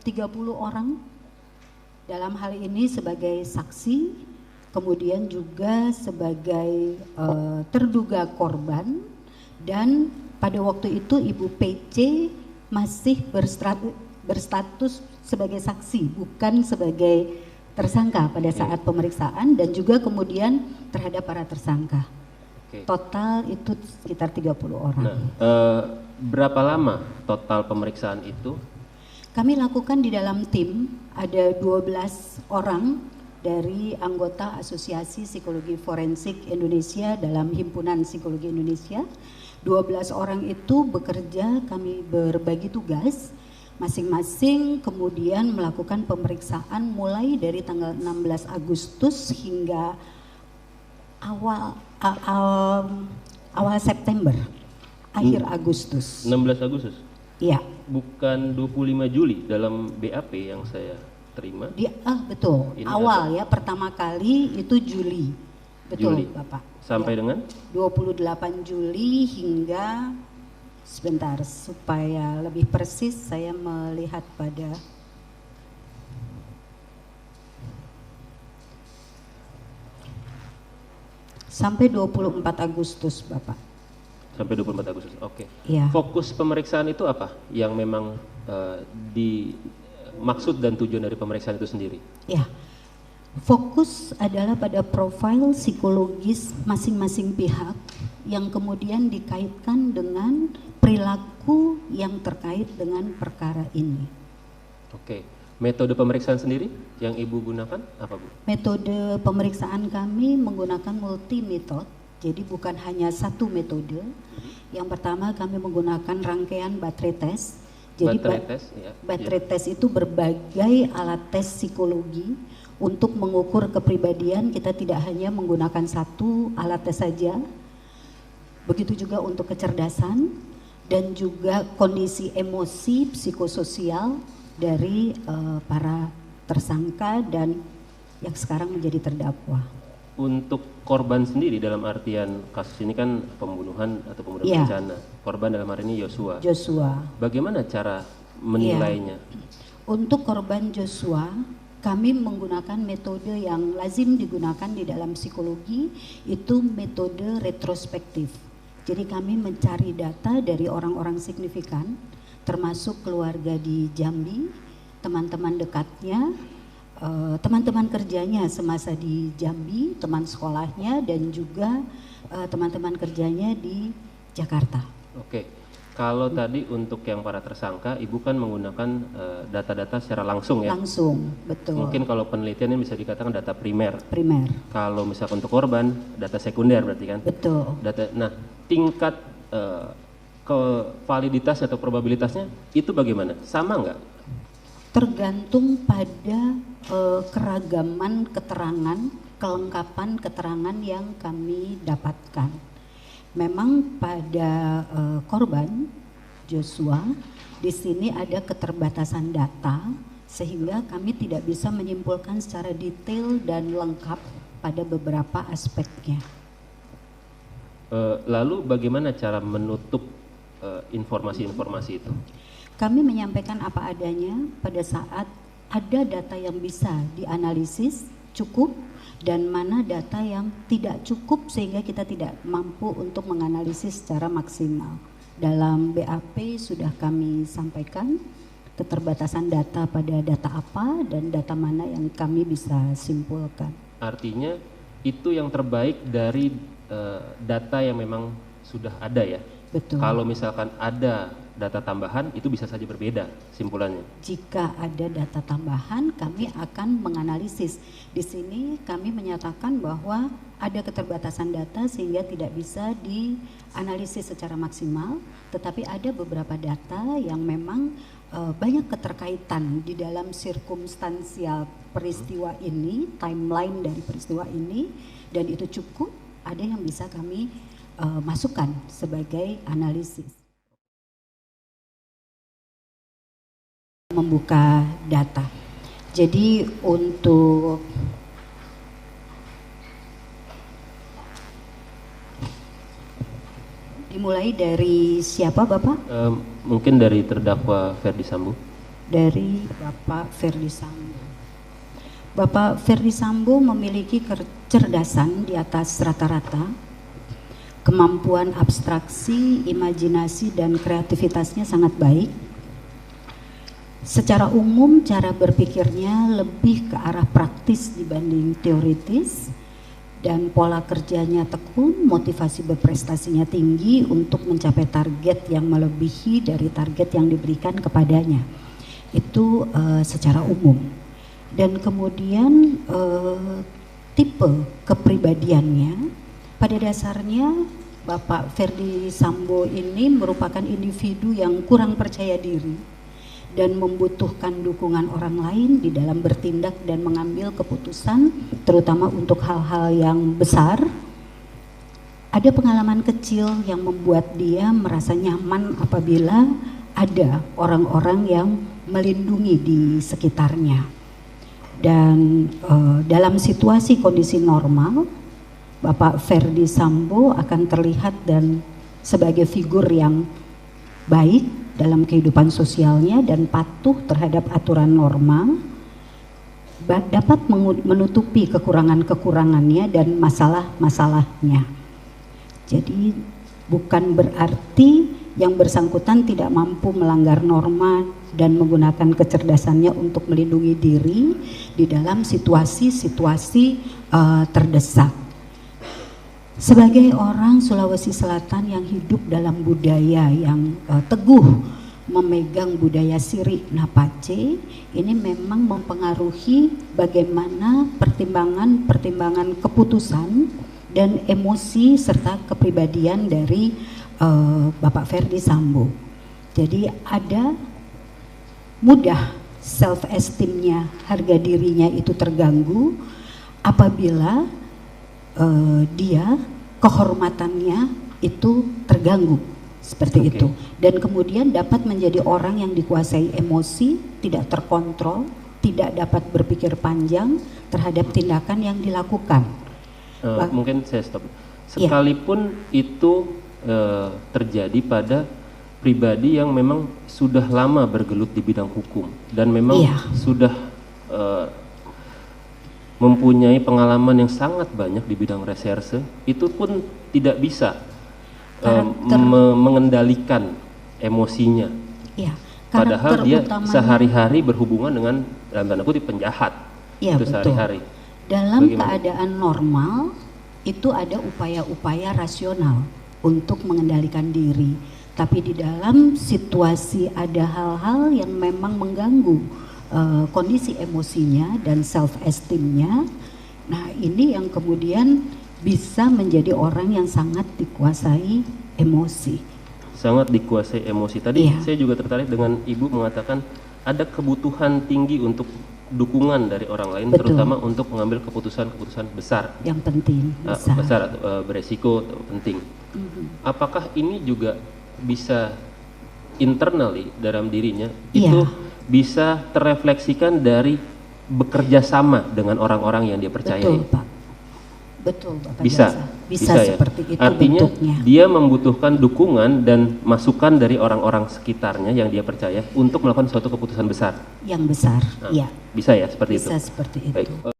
30 orang dalam hal ini sebagai saksi, kemudian juga sebagai terduga korban, dan pada waktu itu Ibu PC masih berstatus sebagai saksi, bukan sebagai tersangka pada saat pemeriksaan, dan juga kemudian terhadap para tersangka. Total itu sekitar 30 orang. Nah, berapa lama total pemeriksaan itu? Kami lakukan di dalam tim, ada 12 orang dari anggota Asosiasi Psikologi Forensik Indonesia dalam Himpunan Psikologi Indonesia. 12 orang itu bekerja, kami berbagi tugas, masing-masing kemudian melakukan pemeriksaan mulai dari tanggal 16 Agustus hingga awal September, akhir Agustus. 16 Agustus? Iya. Bukan 25 Juli dalam BAP yang saya terima? Betul, ini awal ya, pertama kali itu Juli. Betul Juli. Bapak. Sampai ya, dengan? 28 Juli hingga, sebentar supaya lebih persis saya melihat pada sampai 24 Agustus Bapak. Sampai 24 Agustus, oke. Ya. Fokus pemeriksaan itu apa yang memang maksud dan tujuan dari pemeriksaan itu sendiri? Ya, fokus adalah pada profil psikologis masing-masing pihak yang kemudian dikaitkan dengan perilaku yang terkait dengan perkara ini. Oke, metode pemeriksaan sendiri yang Ibu gunakan apa, Bu? Metode pemeriksaan kami menggunakan multi metode. Jadi bukan hanya satu metode. Yang pertama kami menggunakan rangkaian baterai tes. Jadi baterai tes itu berbagai alat tes psikologi untuk mengukur kepribadian. Kita tidak hanya menggunakan satu alat tes saja. Begitu juga untuk kecerdasan dan juga kondisi emosi psikososial dari para tersangka dan yang sekarang menjadi terdakwa. Untuk korban sendiri dalam artian kasus ini kan pembunuhan atau pembunuhan berencana. Korban dalam hari ini Joshua. Bagaimana cara menilainya? Untuk korban Joshua, kami menggunakan metode yang lazim digunakan di dalam psikologi, itu metode retrospektif. Jadi kami mencari data dari orang-orang signifikan, termasuk keluarga di Jambi, teman-teman dekatnya, teman-teman kerjanya semasa di Jambi, teman sekolahnya, dan juga teman-teman kerjanya di Jakarta. Oke, kalau tadi untuk yang para tersangka, Ibu kan menggunakan data-data secara langsung ya? Langsung, betul. Mungkin kalau penelitian ini bisa dikatakan data primer. Primer. Kalau misalkan untuk korban, data sekunder berarti kan? Betul. Nah, tingkat validitas atau probabilitasnya itu bagaimana? Sama nggak? Tergantung pada keragaman keterangan, kelengkapan keterangan yang kami dapatkan. Memang pada korban Joshua di sini ada keterbatasan data sehingga kami tidak bisa menyimpulkan secara detail dan lengkap pada beberapa aspeknya. Lalu bagaimana cara menutup informasi-informasi itu? Kami menyampaikan apa adanya pada saat ada data yang bisa dianalisis cukup dan mana data yang tidak cukup sehingga kita tidak mampu untuk menganalisis secara maksimal. Dalam BAP sudah kami sampaikan keterbatasan data pada data apa dan data mana yang kami bisa simpulkan. Artinya itu yang terbaik dari data yang memang sudah ada ya? Betul. Kalau misalkan ada data tambahan itu bisa saja berbeda simpulannya. Jika ada data tambahan kami akan menganalisis. Di sini kami menyatakan bahwa ada keterbatasan data sehingga tidak bisa dianalisis secara maksimal, tetapi ada beberapa data yang memang banyak keterkaitan di dalam sirkumstansial peristiwa ini, timeline dari peristiwa ini, dan itu cukup, ada yang bisa kami masukkan sebagai analisis. Membuka data. Jadi untuk dimulai dari siapa Bapak? Mungkin dari terdakwa Ferdi Sambo. dari Bapak Ferdi Sambo. Bapak Ferdi Sambo memiliki kecerdasan di atas rata-rata, kemampuan abstraksi, imajinasi, dan kreativitasnya sangat baik. Secara umum cara berpikirnya lebih ke arah praktis dibanding teoritis, dan pola kerjanya tekun, motivasi berprestasinya tinggi untuk mencapai target yang melebihi dari target yang diberikan kepadanya. Itu secara umum. Dan kemudian tipe kepribadiannya, pada dasarnya Bapak Ferdi Sambo ini merupakan individu yang kurang percaya diri dan membutuhkan dukungan orang lain di dalam bertindak dan mengambil keputusan, terutama untuk hal-hal yang besar. Ada pengalaman kecil yang membuat dia merasa nyaman apabila ada orang-orang yang melindungi di sekitarnya. Dan dalam situasi kondisi normal, Bapak Ferdi Sambo akan terlihat dan sebagai figur yang baik dalam kehidupan sosialnya dan patuh terhadap aturan normal, dapat menutupi kekurangan-kekurangannya dan masalah-masalahnya. Jadi bukan berarti yang bersangkutan tidak mampu melanggar norma dan menggunakan kecerdasannya untuk melindungi diri di dalam situasi-situasi terdesak. Sebagai orang Sulawesi Selatan yang hidup dalam budaya yang teguh memegang budaya Siri Napace, ini memang mempengaruhi bagaimana pertimbangan keputusan dan emosi serta kepribadian dari Bapak Ferdi Sambo. Jadi ada mudah self esteemnya, harga dirinya itu terganggu apabila dia kehormatannya itu terganggu seperti itu, dan kemudian dapat menjadi orang yang dikuasai emosi, tidak terkontrol, tidak dapat berpikir panjang terhadap tindakan yang dilakukan. Mungkin saya stop. Sekalipun itu terjadi pada pribadi yang memang sudah lama bergelut di bidang hukum dan memang sudah mempunyai pengalaman yang sangat banyak di bidang reserse, itu pun tidak bisa mengendalikan emosinya. Padahal dia sehari-hari berhubungan dengan, dalam tanda kutip, penjahat. Itu sehari-hari. Dalam keadaan normal itu ada upaya-upaya rasional untuk mengendalikan diri, tapi di dalam situasi ada hal-hal yang memang mengganggu kondisi emosinya dan self esteemnya. Nah, ini yang kemudian bisa menjadi orang yang sangat dikuasai emosi. Sangat dikuasai emosi. Tadi saya juga tertarik dengan Ibu mengatakan ada kebutuhan tinggi untuk dukungan dari orang lain, terutama untuk mengambil keputusan-keputusan besar. Yang penting, besar atau beresiko atau penting. Apakah ini juga bisa internally dalam dirinya itu bisa terrefleksikan dari bekerja sama dengan orang-orang yang dia percayai? Betul, Pak. Betul, Bapak. Bisa ya? Seperti itu. Artinya bentuknya. Dia membutuhkan dukungan dan masukan dari orang-orang sekitarnya yang dia percaya untuk melakukan suatu keputusan besar. Yang besar, Bisa ya seperti itu? Bisa seperti itu. Baik.